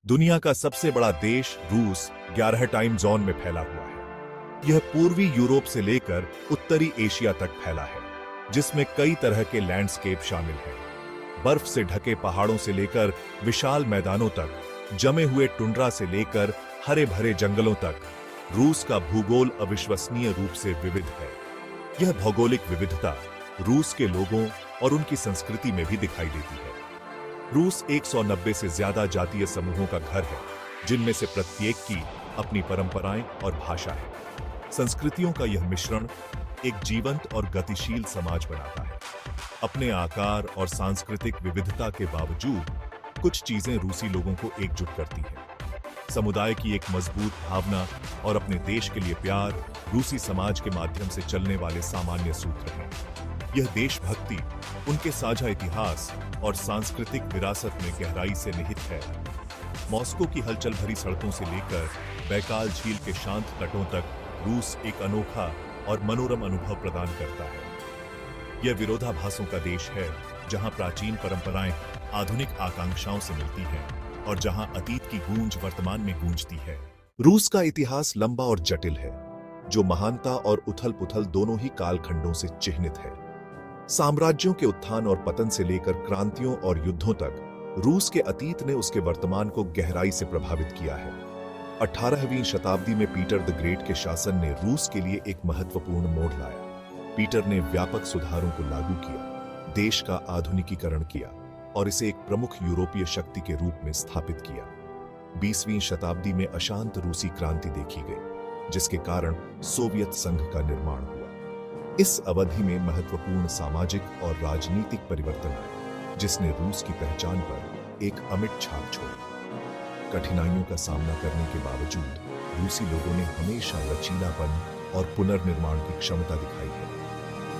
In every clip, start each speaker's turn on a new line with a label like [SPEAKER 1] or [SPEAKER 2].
[SPEAKER 1] दुनिया का सबसे बड़ा देश रूस 11 टाइम जोन में फैला हुआ है। यह पूर्वी यूरोप से लेकर उत्तरी एशिया तक फैला है, जिसमें कई तरह के लैंडस्केप शामिल हैं। बर्फ से ढके पहाड़ों से लेकर विशाल मैदानों तक, जमे हुए टुंड्रा से लेकर हरे भरे जंगलों तक, रूस का भूगोल अविश्वसनीय रूप से विविध है। यह भौगोलिक विविधता रूस के लोगों और उनकी संस्कृति में भी दिखाई देती है। रूस 190 से ज्यादा जातीय समूहों का घर है, जिनमें से प्रत्येक की अपनी परंपराएं और भाषा है। संस्कृतियों का यह मिश्रण एक जीवंत और गतिशील समाज बनाता है। अपने आकार और सांस्कृतिक विविधता के बावजूद कुछ चीजें रूसी लोगों को एकजुट करती हैं। समुदाय की एक मजबूत भावना और अपने देश के लिए प्यार रूसी समाज के माध्यम से चलने वाले सामान्य सूत्र हैं। यह देशभक्ति उनके साझा इतिहास और सांस्कृतिक विरासत में गहराई से निहित है। मॉस्को की हलचल भरी सड़कों से लेकर बैकाल झील के शांत तटों तक रूस एक अनोखा और मनोरम अनुभव प्रदान करता है। यह विरोधाभासों का देश है, जहां प्राचीन परंपराएं आधुनिक आकांक्षाओं से मिलती हैं और जहां अतीत की गूंज वर्तमान में गूंजती है। रूस का इतिहास लंबा और जटिल है, जो महानता और उथल-पुथल दोनों ही कालखंडों से चिह्नित है। साम्राज्यों के उत्थान और पतन से लेकर क्रांतियों और युद्धों तक रूस के अतीत ने उसके वर्तमान को गहराई से प्रभावित किया है। 18वीं शताब्दी में पीटर द ग्रेट के शासन ने रूस के लिए एक महत्वपूर्ण मोड़ लाया। पीटर ने व्यापक सुधारों को लागू किया, देश का आधुनिकीकरण किया और इसे एक प्रमुख यूरोपीय शक्ति के रूप में स्थापित किया। 20वीं शताब्दी में अशांत रूसी क्रांति देखी गई, जिसके कारण सोवियत संघ का निर्माण हुआ। इस अवधि में महत्वपूर्ण सामाजिक और राजनीतिक परिवर्तन आए, जिसने रूस की पहचान पर एक अमिट छाप छोड़ी। कठिनाइयों का सामना करने के बावजूद रूसी लोगों ने हमेशा लचीलापन और पुनर्निर्माण की क्षमता दिखाई है।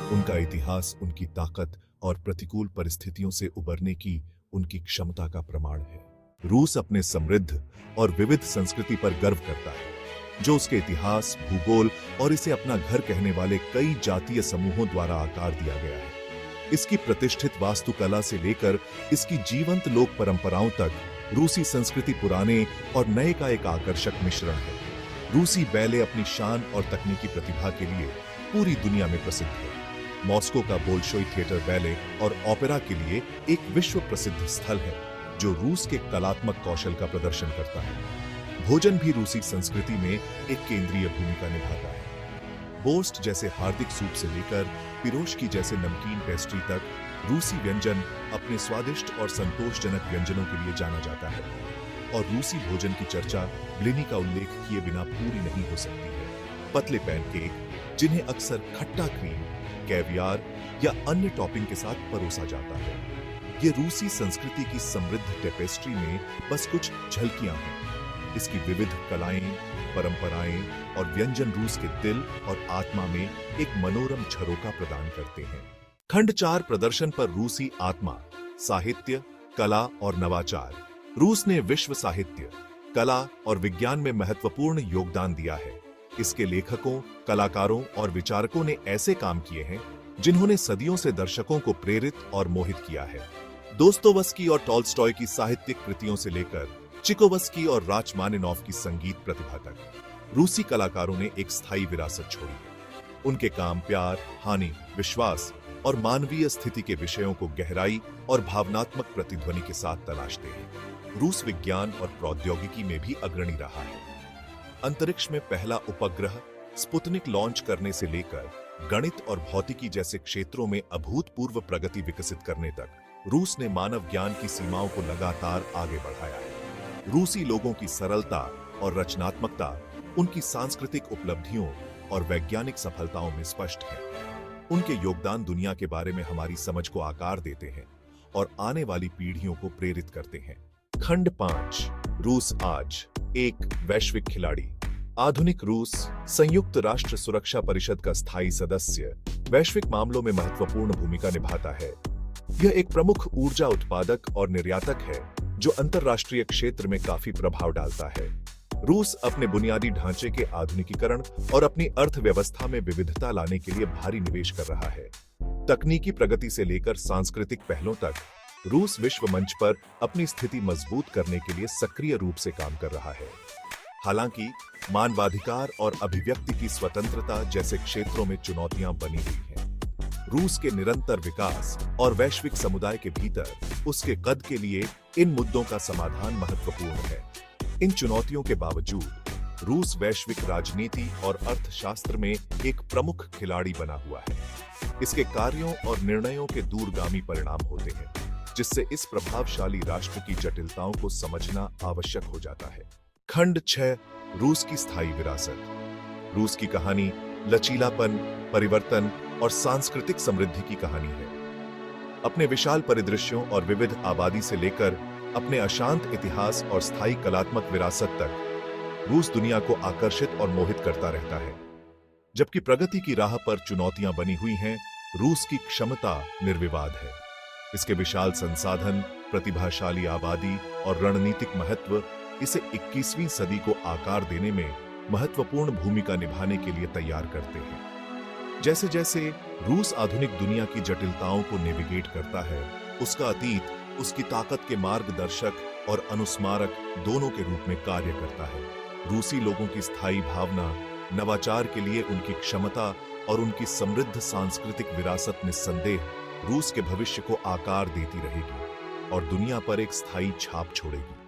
[SPEAKER 1] उनका इतिहास उनकी ताकत और प्रतिकूल परिस्थितियों से उबरने की उनकी क्षमता का प्रमाण है। रूस अपने समृद्ध और विविध संस्कृति पर गर्व करता है, जो उसके इतिहास, भूगोल और इसे अपना घर कहने वाले कई जातीय समूहों द्वारा आकार दिया गया है। इसकी प्रतिष्ठित वास्तुकला से लेकर इसकी जीवंत लोक परंपराओं तक, रूसी संस्कृति पुराने और नए का एक आकर्षक मिश्रण है। रूसी बैले अपनी शान और तकनीकी प्रतिभा के लिए पूरी दुनिया में प्रसिद्ध है। मॉस्को का बोल्शोई थिएटर बैले और ओपेरा के लिए एक विश्व प्रसिद्ध स्थल है, जो रूस के कलात्मक कौशल का प्रदर्शन करता है। भोजन भी रूसी संस्कृति में एक केंद्रीय भूमिका निभाता है। बोर्स्ट जैसे हार्दिक सूप से लेकर पिरोश्की जैसे नमकीन पेस्ट्री तक, रूसी व्यंजन अपने स्वादिष्ट और संतोषजनक व्यंजनों के लिए जाना जाता है। और रूसी भोजन की चर्चा ब्लिनी का उल्लेख किए बिना पूरी नहीं हो सकती है। पतले पैनकेक, जिन्हें अक्सर खट्टा क्रीम, कैवियार या अन्य टॉपिंग के साथ परोसा जाता है। ये रूसी संस्कृति की समृद्ध टेपेस्ट्री में बस कुछ झलकियां हैं। इसकी विविध कलाएं, परंपराएं और व्यंजन रूस के दिल और आत्मा में एक मनोरम झरोका प्रदान करते हैं। खंड 4 प्रदर्शन पर रूसी आत्मा, साहित्य, कला और नवाचार। रूस ने विश्व साहित्य, कला और विज्ञान में महत्वपूर्ण योगदान दिया है। इसके लेखकों, कलाकारों और विचारकों ने ऐसे काम किए हैं जिन्होंने सदियों से दर्शकों को प्रेरित और मोहित किया है। दोस्तोवस्की और टॉल्स्टॉय की साहित्यिक कृतियों से लेकर चिकोवस्की और राचमानिनॉफ की संगीत प्रतिभा तक, रूसी कलाकारों ने एक स्थायी विरासत छोड़ी है। उनके काम प्यार, हानि, विश्वास और मानवीय स्थिति के विषयों को गहराई और भावनात्मक प्रतिध्वनि के साथ तलाशते हैं। रूस विज्ञान और प्रौद्योगिकी में भी अग्रणी रहा है। अंतरिक्ष में पहला उपग्रह स्पुतनिक लॉन्च करने से लेकर गणित और भौतिकी जैसे क्षेत्रों में अभूतपूर्व प्रगति विकसित करने तक, रूस ने मानव ज्ञान की सीमाओं को लगातार आगे बढ़ाया है। रूसी लोगों की सरलता और रचनात्मकता उनकी सांस्कृतिक उपलब्धियों और वैज्ञानिक सफलताओं में स्पष्ट है। उनके योगदान दुनिया के बारे में हमारी समझ को आकार देते हैं और आने वाली पीढ़ियों को प्रेरित करते हैं। खंड 5, रूस आज एक वैश्विक खिलाड़ी। आधुनिक रूस संयुक्त राष्ट्र सुरक्षा परिषद का स्थायी सदस्य वैश्विक मामलों में महत्वपूर्ण भूमिका निभाता है। यह एक प्रमुख ऊर्जा उत्पादक और निर्यातक है, जो अंतरराष्ट्रीय क्षेत्र में काफी प्रभाव डालता है। रूस अपने बुनियादी ढांचे के आधुनिकीकरण और अपनी अर्थव्यवस्था में विविधता लाने के लिए भारी निवेश कर रहा है। तकनीकी प्रगति से लेकर सांस्कृतिक पहलों तक, रूस विश्व मंच पर अपनी स्थिति मजबूत करने के लिए सक्रिय रूप से काम कर रहा है। हालांकि मानवाधिकार और अभिव्यक्ति की स्वतंत्रता जैसे क्षेत्रों में चुनौतियां बनी हुई हैं। रूस के निरंतर विकास और वैश्विक समुदाय के भीतर उसके कद के लिए इन मुद्दों का समाधान महत्वपूर्ण है। इन चुनौतियों के बावजूद रूस वैश्विक राजनीति और अर्थशास्त्र में एक प्रमुख खिलाड़ी बना हुआ है। इसके कार्यों और निर्णयों के दूरगामी परिणाम होते हैं, जिससे इस प्रभावशाली राष्ट्र की जटिलताओं को समझना आवश्यक हो जाता है। खंड 6, रूस की स्थायी विरासत। रूस की कहानी लचीलापन, परिवर्तन और सांस्कृतिक समृद्धि की कहानी है। अपने विशाल परिदृश्यों और विविध आबादी से लेकर अपने अशांत इतिहास और स्थायी कलात्मक विरासत तक रूस दुनिया को आकर्षित और मोहित करता रहता है। जबकि प्रगति की राह पर चुनौतियां बनी हुई हैं, रूस की क्षमता निर्विवाद है। इसके विशाल संसाधन, प्रतिभाशाली आबादी और रणनीतिक महत्व इसे 21वीं सदी को आकार देने में महत्वपूर्ण भूमिका निभाने के लिए तैयार करते हैं। जैसे जैसे रूस आधुनिक दुनिया की जटिलताओं को नेविगेट करता है, उसका अतीत उसकी ताकत के मार्गदर्शक और अनुस्मारक दोनों के रूप में कार्य करता है। रूसी लोगों की स्थायी भावना, नवाचार के लिए उनकी क्षमता और उनकी समृद्ध सांस्कृतिक विरासत निस्संदेह रूस के भविष्य को आकार देती रहेगी और दुनिया पर एक स्थायी छाप छोड़ेगी।